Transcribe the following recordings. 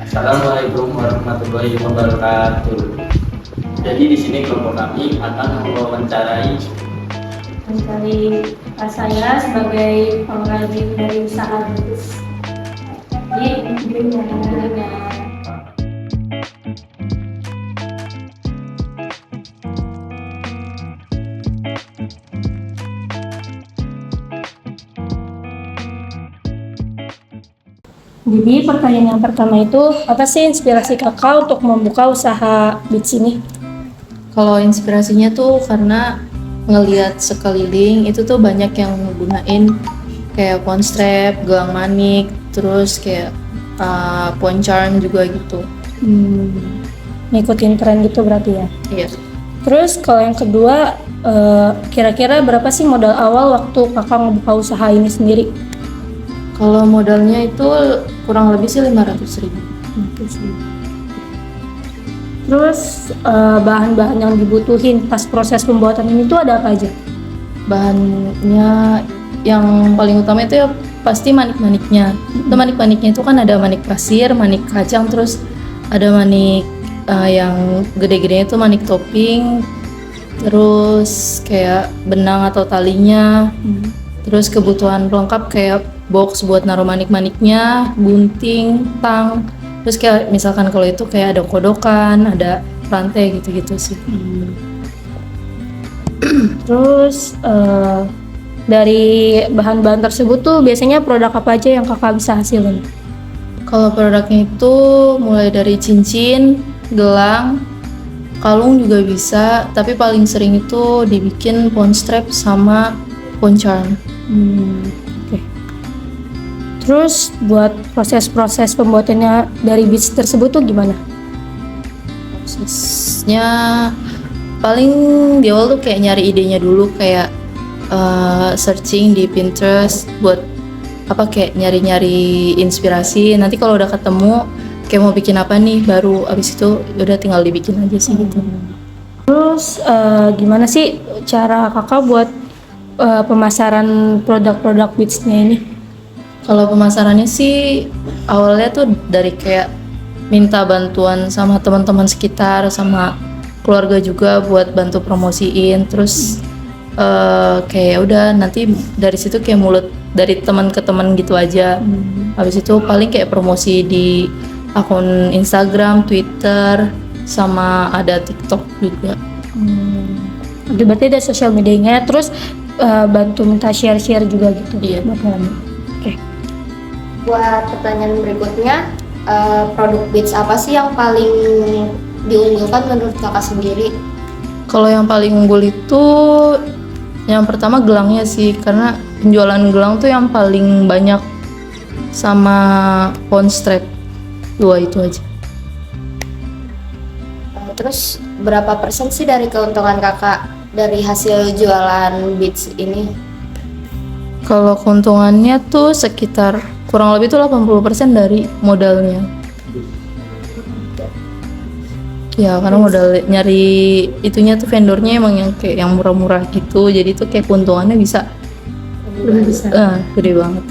Assalamualaikum warahmatullahi wabarakatuh. Jadi di sini kelompok kami akan mencari saya sebagai pengrajin dari usaha bisnis. Jadi intinya Jadi pertanyaan yang pertama itu, apa sih inspirasi kakak untuk membuka usaha beats ini? Kalau inspirasinya tuh karena ngelihat sekeliling itu tuh banyak yang gunain kayak pawn strap, gelang manik, terus kayak pawn charm juga gitu. Ngikutin tren gitu berarti ya? Iya. Terus kalau yang kedua, kira-kira berapa sih modal awal waktu kakak membuka usaha ini sendiri? Kalau modalnya itu kurang lebih sih 500.000. Terus bahan-bahan yang dibutuhin pas proses pembuatan ini tuh ada apa aja? Bahannya yang paling utama itu ya pasti manik-maniknya. Itu manik-maniknya itu kan ada manik pasir, manik kacang, terus ada manik yang gede-gedenya itu manik topping, terus kayak benang atau talinya, terus kebutuhan pelengkap kayak box buat naruh manik-maniknya, gunting, tang, terus kayak misalkan kalau itu kayak ada kodokan, ada rantai gitu-gitu sih. Terus dari bahan-bahan tersebut tuh biasanya produk apa aja yang kakak bisa hasilin? Kalau produknya itu mulai dari cincin, gelang, kalung juga bisa, tapi paling sering itu dibikin pawn strap sama pawn charm. Oke. Terus buat proses-proses pembuatannya dari beads tersebut tuh gimana? Prosesnya paling di awal tuh kayak nyari idenya dulu, kayak searching di Pinterest buat kayak nyari-nyari inspirasi. Nanti kalau udah ketemu kayak mau bikin apa nih, baru abis itu udah tinggal dibikin aja sih gitu. Terus gimana sih cara kakak buat pemasaran produk-produk beads-nya ini? Kalau pemasarannya sih awalnya tuh dari kayak minta bantuan sama teman-teman sekitar, sama keluarga juga buat bantu promosiin. Terus kayak udah nanti dari situ kayak mulut dari teman ke teman gitu aja. Habis itu paling kayak promosi di akun Instagram, Twitter, sama ada TikTok juga. Berarti ada sosial medianya, terus bantu minta share-share juga gitu. Iya. Oke. Buat pertanyaan berikutnya, produk beads apa sih yang paling diunggulkan menurut kakak sendiri? Kalau yang paling unggul itu yang pertama gelangnya sih, karena penjualan gelang tuh yang paling banyak, sama pawn strap, dua itu aja. Terus berapa persen sih dari keuntungan kakak dari hasil jualan beads ini? Kalau keuntungannya tuh sekitar kurang lebih tuh 80% dari modalnya. Ya karena modal nyari itunya tuh vendornya emang yang kayak yang murah-murah gitu, jadi tuh kayak keuntungannya bisa Lebih besar. gede banget.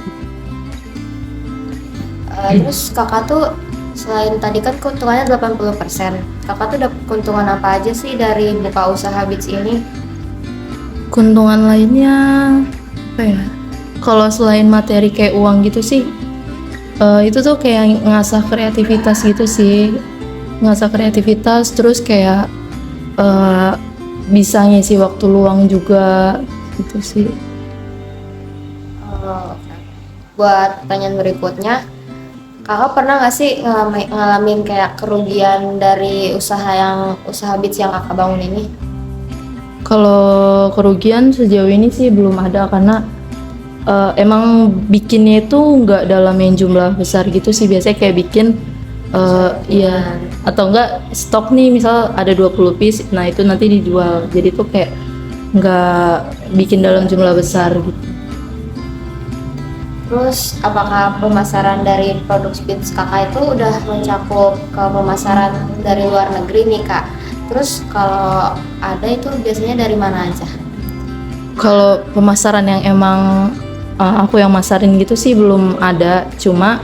Terus kakak tuh selain tadi kan keuntungannya 80%, kakak tuh dapat keuntungan apa aja sih dari buka usaha beads ini? Keuntungan lainnya apa ya? Kalau selain materi kayak uang gitu sih, itu tuh kayak ngasah kreativitas gitu sih, ngasah kreativitas, terus kayak bisa ngisi waktu luang juga gitu sih. Oke. Buat pertanyaan berikutnya, kakak pernah nggak sih ngalamin kayak kerugian dari usaha beads yang kakak bangun ini? Kalau kerugian sejauh ini sih belum ada, karena emang bikinnya itu nggak dalam yang jumlah besar gitu sih. Biasanya kayak bikin ya atau enggak stok nih, misal ada 20 piece, nah itu nanti dijual. Jadi tuh kayak nggak bikin dalam jumlah besar gitu. Terus apakah pemasaran dari produk beads kakak itu udah mencakup ke pemasaran dari luar negeri nih kak? Terus kalau ada itu biasanya dari mana aja? Kalau pemasaran yang emang aku yang masarin gitu sih belum ada, cuma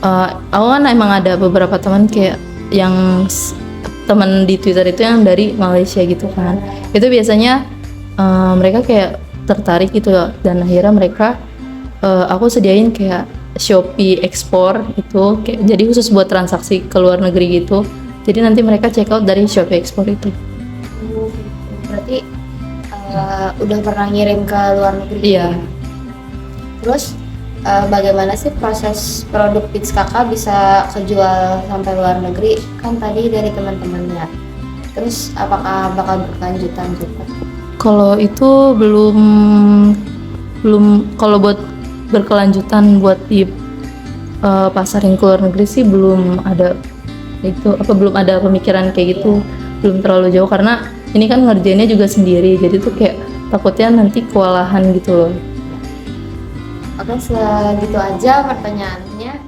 Aku kan emang ada beberapa teman kayak yang teman di Twitter itu yang dari Malaysia gitu kan. Itu biasanya mereka kayak tertarik gitu loh, dan akhirnya mereka aku sediain kayak Shopee ekspor itu kayak jadi khusus buat transaksi ke luar negeri gitu. Jadi nanti mereka check out dari Shopee ekspor itu. Berarti udah pernah ngirim ke luar negeri? Iya. Terus bagaimana sih proses produk Pits Kakak bisa kejual sampai luar negeri? Kan tadi dari teman-temannya. Terus apakah bakal berkelanjutan juga? Kalau itu belum kalau buat berkelanjutan buat di pasarin ke luar negeri sih belum ada belum ada pemikiran kayak gitu, belum terlalu jauh karena ini kan ngerjainnya juga sendiri, jadi tuh kayak takutnya nanti kewalahan gitu loh. Oke, segitu aja pertanyaannya.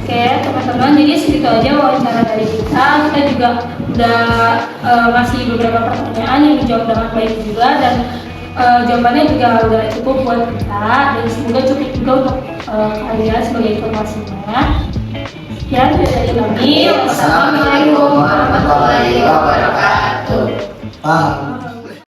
Oke teman-teman, jadi segitu aja wawancara dari kita. Kita juga udah ngasih beberapa pertanyaan yang dijawab dengan baik juga, dan jawabannya juga udah cukup buat kita, dan semoga cukup juga untuk kalian sebagai informasinya. Sekian dari kami. Wassalamualaikum